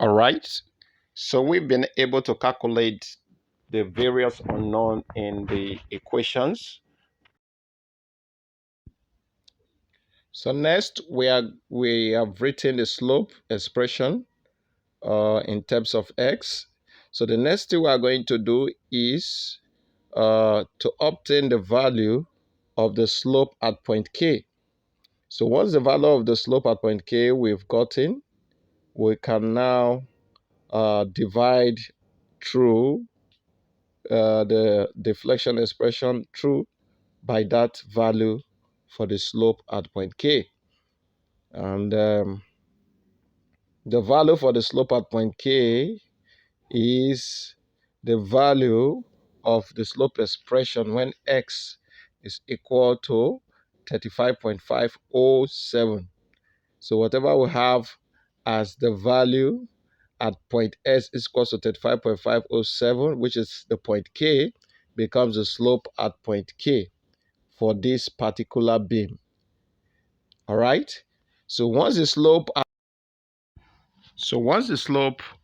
All right. So we've been able to calculate the various unknown in the equations. So next we have written the slope expression in terms of x. So the next thing we are going to do is to obtain the value of the slope at point K. So once the value of the slope at point K we've gotten, we can now divide through the deflection expression through by that value for the slope at point K. And the value for the slope at point K is the value of the slope expression when x is equal to 35.507. So whatever we have as the value at point S is equal to 35.507, which is the point K, becomes the slope at point K for this particular beam. All right. So once the slope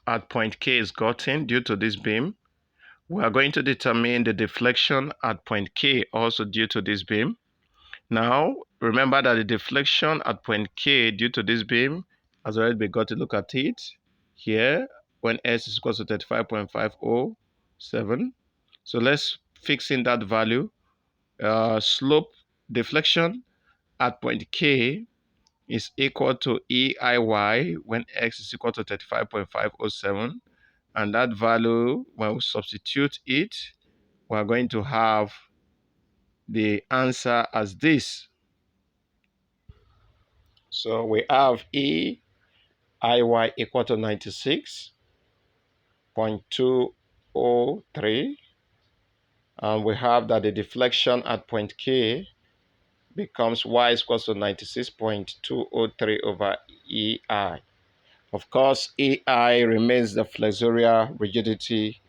at point K is gotten due to this beam, we are going to determine the deflection at point K also due to this beam. Now, remember that the deflection at point K due to this beam has already been got to look at it here when S is equal to 35.507. So let's fix in that value. Slope deflection at point K is equal to EIY when X is equal to 35.507. And that value, when we substitute it, we're going to have the answer as this. So we have EIY equal to 96.203. And we have that the deflection at point K becomes Y is equal to 96.203 over EI. Of course, EI remains the flexurial rigidity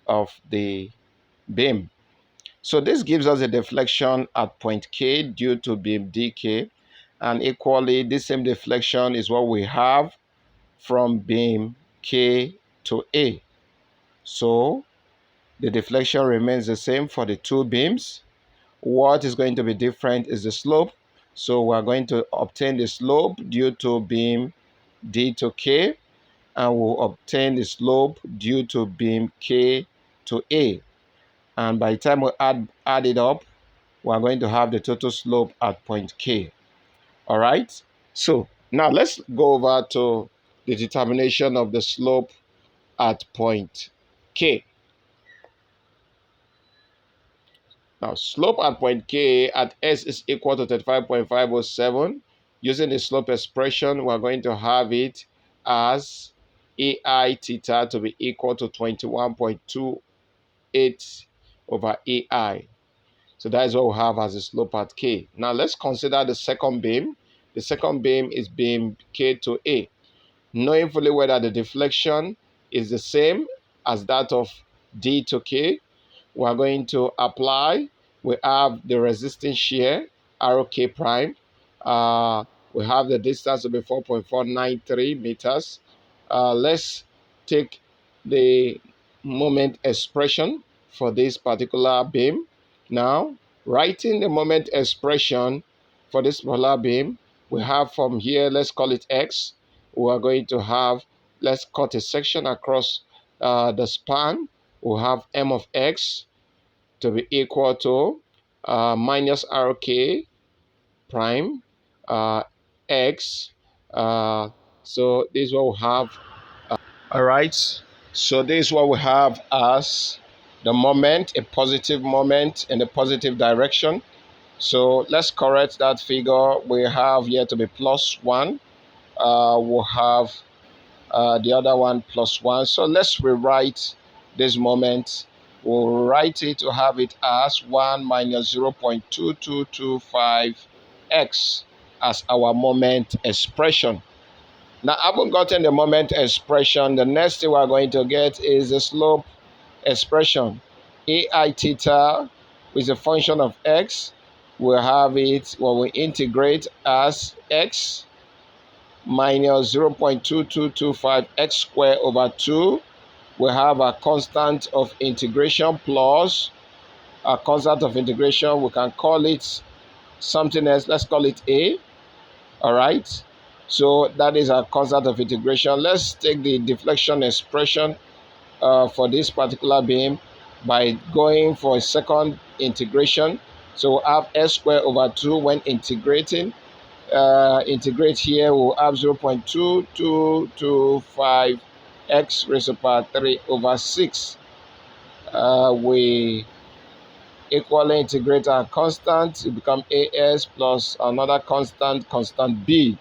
of the beam. So this gives us a deflection at point K due to beam DK. And equally, this same deflection is what we have from beam K to A. So the deflection remains the same for the two beams. What is going to be different is the slope. So we're going to obtain the slope due to beam D to K, and we'll obtain the slope due to beam K to A. And by the time we add it up, we're going to have the total slope at point K. All right? So now let's go over to the determination of the slope at point K. Now, slope at point K at S is equal to 35.507. Using the slope expression, we're going to have it as AI theta to be equal to 21.28 over AI. So that is what we have as the slope at K. Now, let's consider the second beam. The second beam is beam K to A. Knowing fully whether the deflection is the same as that of D to K, we are going to apply. We have the resisting shear, RK prime. We have the distance to be 4.493 meters. Let's take the moment expression for this particular beam. Now, writing the moment expression for this particular beam, we have from here, let's call it X. We are going to have, let's cut a section across the span. We'll have M of X to be equal to minus RK prime X. So this is what we have. All right. So this is what we have as the moment, a positive moment in the positive direction. So let's correct that figure. We have here to be plus 1. We'll have the other one plus 1. So let's rewrite this moment. We'll write it to have it as 1 minus 0.2225x as our moment expression. Now, having gotten the moment expression, the next thing we're going to get is the slope expression. AI theta is a function of x. We'll have it when we integrate as x minus 0.2225 x squared over 2. We have a constant of integration plus a constant of integration. We can call it something else. Let's call it A. All right. So that is a constant of integration. Let's take the deflection expression for this particular beam by going for a second integration. So we'll have s squared over 2 when integrating. Integrate here, we'll have 0.2225 x raised to power 3 over 6. We equally integrate our constant, it becomes as plus another constant b.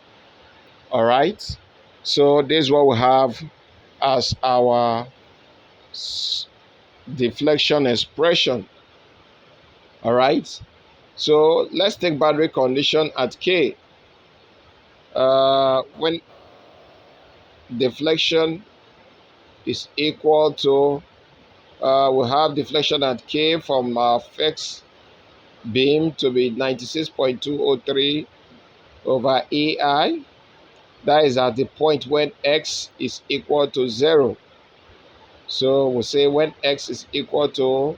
All right. So this is what we have as our deflection expression. All right. So let's take boundary condition at K. When deflection is equal to, we have deflection at K from our fixed beam to be 96.203 over AI. That is at the point when X is equal to 0. So we say when X is equal to,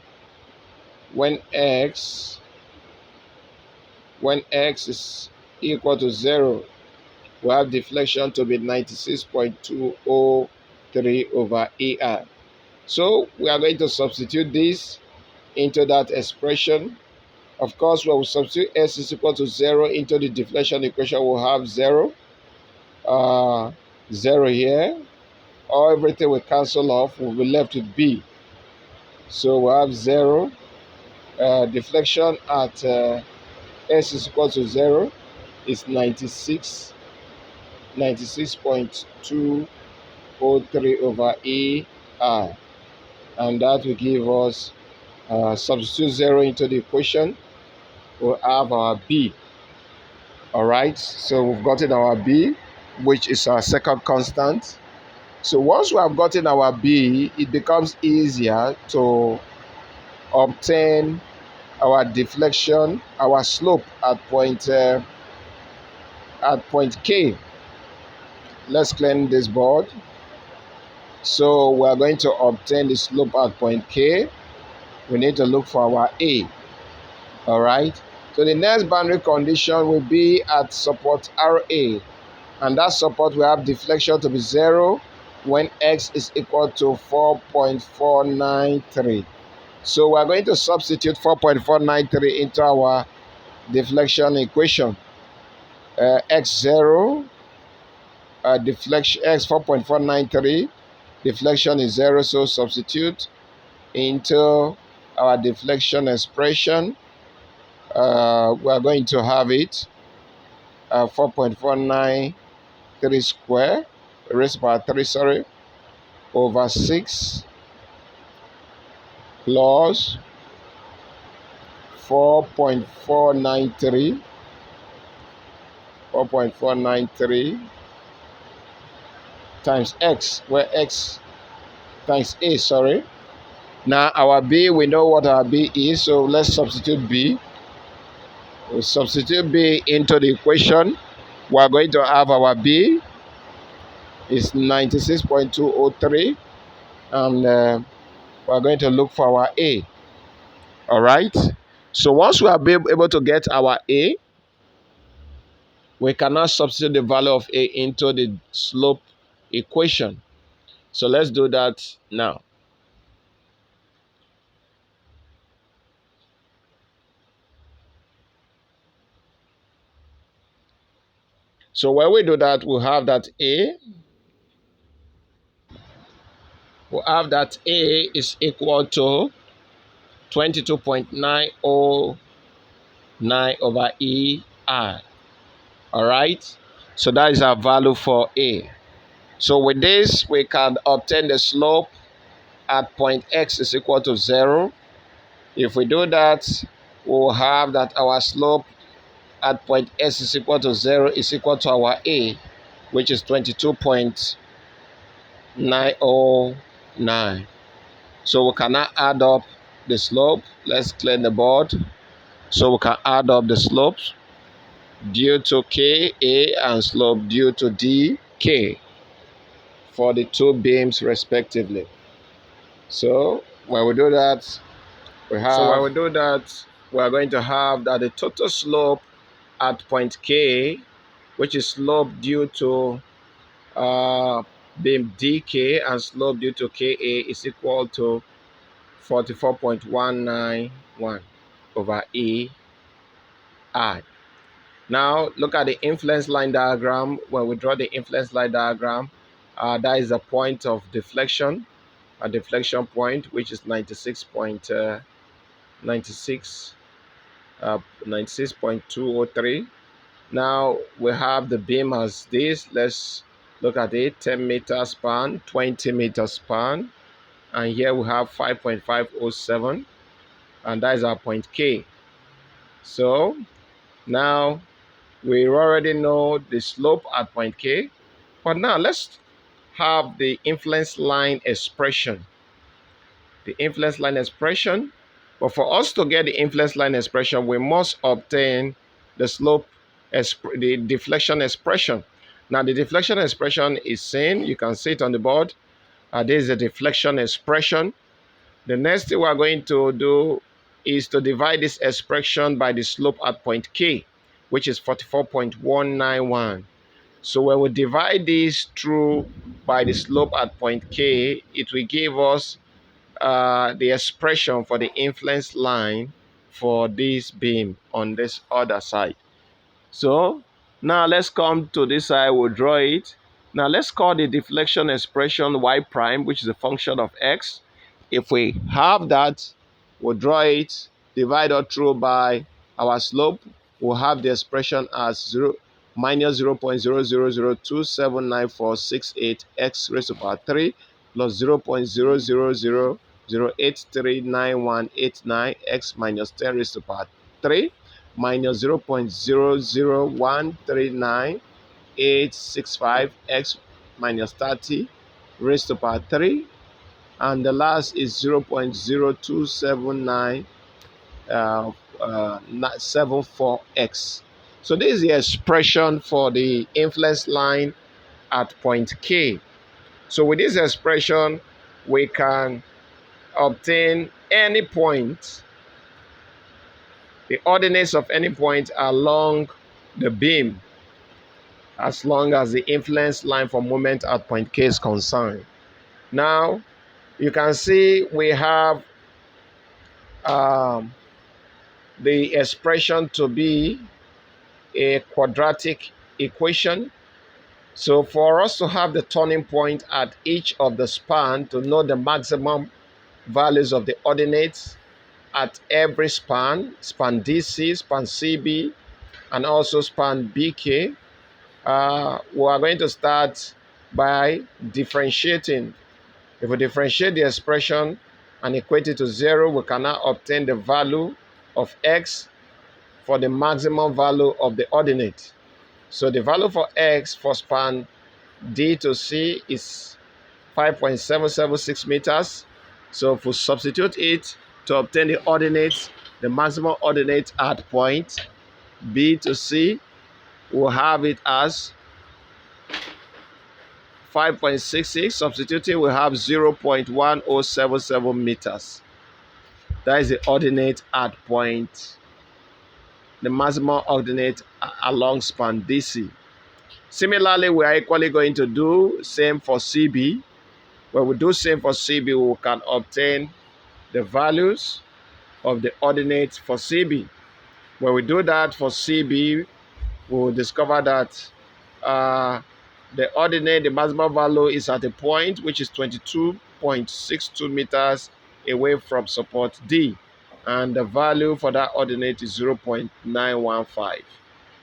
when X is equal to 0, we have deflection to be 96.203 over AI. So we are going to substitute this into that expression. Of course, when we substitute S is equal to 0 into the deflection equation, we'll have 0. 0 here. Or everything will cancel off. We'll be left with B. So we have 0. Deflection at S is equal to 0 is 96.203 over AI. And that will give us, substitute 0 into the equation, we'll have our B. All right, so we've gotten our B, which is our second constant. So once we have gotten our B, it becomes easier to obtain our deflection, our slope at point K. Let's clean this board. So we are going to obtain the slope at point K. We need to look for our A. All right. So the next boundary condition will be at support RA. And that support will have deflection to be 0 when X is equal to 4.493. So we are going to substitute 4.493 into our deflection equation. X0, deflection, X 4.493, deflection is 0, so substitute into our deflection expression. We are going to have it 4.493 square raised by 3, sorry, over 6 plus 4.493 times X, where X times A, sorry. Now our B, we know what our B is, so let's substitute B. We'll substitute B into the equation. We are going to have our B is 96.203, and we are going to look for our A. All right. So once we are able to get our A, we cannot substitute the value of A into the slope equation. So let's do that now. So when we do that, we'll have that A. We'll have that A is equal to 22.909 over EI. All right. So that is our value for A. So with this, we can obtain the slope at point X is equal to 0. If we do that, we'll have that our slope at point S is equal to 0 is equal to our A, which is 22.909. So we cannot add up the slope. Let's clean the board. So we can add up the slopes. due to Ka and slope due to Dk for the two beams respectively. So when we do that, we are going to have that the total slope at point K, which is slope due to beam DK and slope due to Ka, is equal to 44.191 over AI. Now look at the influence line diagram. When we draw the influence line diagram, that is a point of deflection, a deflection point, which is 96.203. Now we have the beam as this. Let's look at it: 10-meter span, 20-meter span, and here we have 5.507, and that is our point K. So now we already know the slope at point K, but now let's have the influence line expression. The influence line expression, but for us to get the influence line expression, we must obtain the slope, the deflection expression. Now the deflection expression is seen, you can see it on the board. This is the deflection expression. The next thing we're going to do is to divide this expression by the slope at point K, which is 44.191. So when we divide this through by the slope at point K, it will give us the expression for the influence line for this beam on this other side. So now let's come to this side, we'll draw it. Now let's call the deflection expression y prime, which is a function of x. If we have that, we'll draw it, divide it through by our slope. We'll have the expression as minus 0.000279468 x raised to the power 3 plus 0.000083989 x minus 10 raised to the power 3 minus 0.00139.865 x minus 30 raised to the power 3, and the last is 0.02774x. So this is the expression for the influence line at point K. So with this expression, we can obtain any point, the ordinates of any point along the beam, as long as the influence line for moment at point K is concerned. Now, you can see we have the expression to be a quadratic equation. So for us to have the turning point at each of the span, to know the maximum values of the ordinates at every span, span DC, span CB, and also span BK, we are going to start by differentiating. If we differentiate the expression and equate it to 0, we can now obtain the value of x for the maximum value of the ordinate. So the value for x for span D to C is 5.776 meters. So if we substitute it to obtain the ordinates, the maximum ordinate at point B to C, we'll have it as 5.66. Substituting, we have 0.1077 meters. That is the ordinate at point, the maximum ordinate along span DC. Similarly, we are equally going to do same for CB. When we do same for CB, we can obtain the values of the ordinates for CB. When we do that for CB, we will discover that the ordinate, the maximum value is at a point which is 22.62 meters away from support D, and the value for that ordinate is 0.915.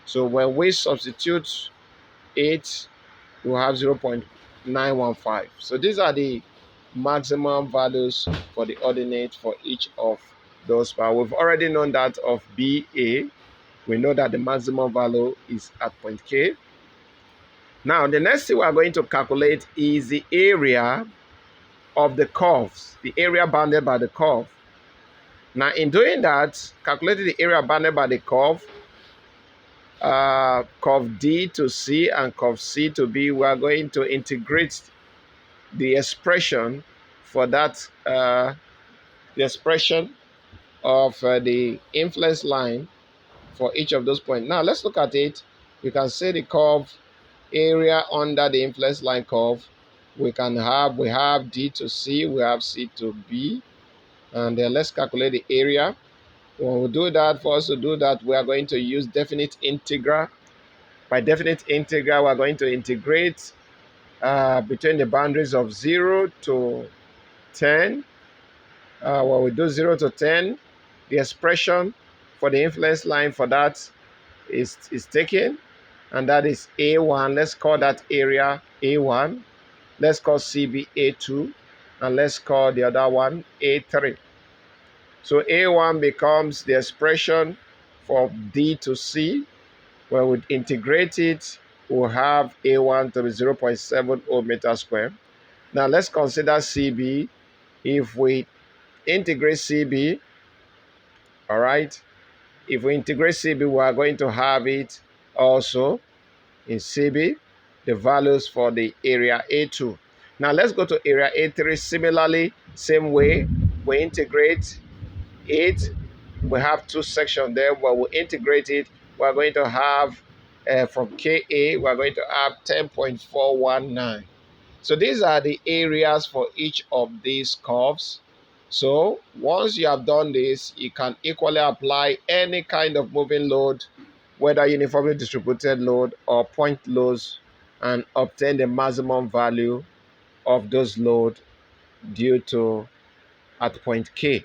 So when we substitute it, we'll have 0.915. So these are the maximum values for the ordinate for each of those power. We've already known that of BA. We know that the maximum value is at point K. Now, the next thing we are going to calculate is the area of the curves, the area bounded by the curve. Now, in doing that, calculating the area bounded by the curve, curve D to C and curve C to B, we are going to integrate the expression for that, the expression of the influence line for each of those points. Now let's look at it. We can see the curve area under the influence line curve. We have D to C, we have C to B, and then let's calculate the area. When we do that, for us to do that, we are going to use definite integral. By definite integral, we are going to integrate between the boundaries of 0 to 10. When we do 0 to 10, the expression for the influence line for that is taken, and that is A1. Let's call that area A1. Let's call CB A2, and let's call the other one A3. So A1 becomes the expression for D to C. When we integrate it, we'll have A1 to be 0.70 meters square. Now let's consider CB. If we integrate CB, all right, if we integrate CB, we are going to have it also in CB, the values for the area A2. Now let's go to area A3. Similarly, same way, we integrate it. We have two sections there where we integrate it. We're going to have from KA, we're going to have 10.419. So these are the areas for each of these curves. So once you have done this, you can equally apply any kind of moving load, whether uniformly distributed load or point loads, and obtain the maximum value of those load due to at point K.